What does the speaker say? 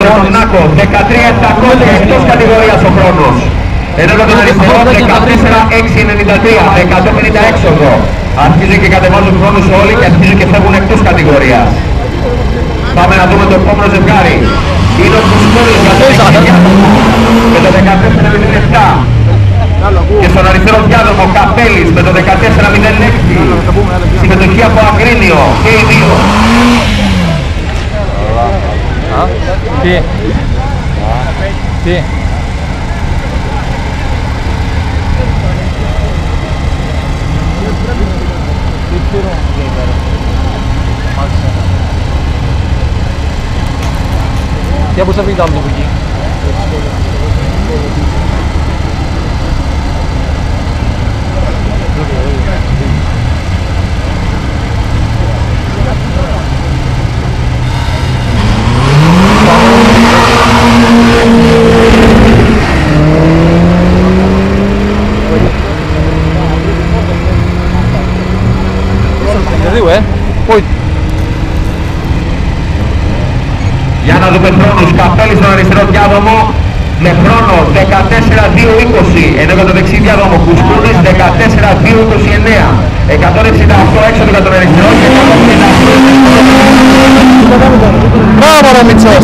με τον Νάκο, 13.700 εκτός κατηγορίας ο χρόνος. Ενώ για τον αριστερό 14.693, 150 έξοδο. Αρχίζουν και κατεβάζουν χρόνους όλοι και αρχίζουν και φεύγουν εκτός κατηγορίας. Πάμε να δούμε το επόμενο ζευγάρι. Είναι ο Κουσκούρης για το 6.000 με το 14.07. Και στον αριστερό διάδρομο Καπέλης με το 14.06. Συμμετοχή από Αγρίνιο και οι δύο. Τι. Я бы совидал бы εκεί. Για να δούμε χρόνους. Καπέλης στον αριστερό διάδρομο με χρόνο 14.220, ενώ για το δεξί διάδρομο Κουσκούνης 14.229. 168 έξοδο για τον αριστερό και 158. Μπράβο ρε Μητσός!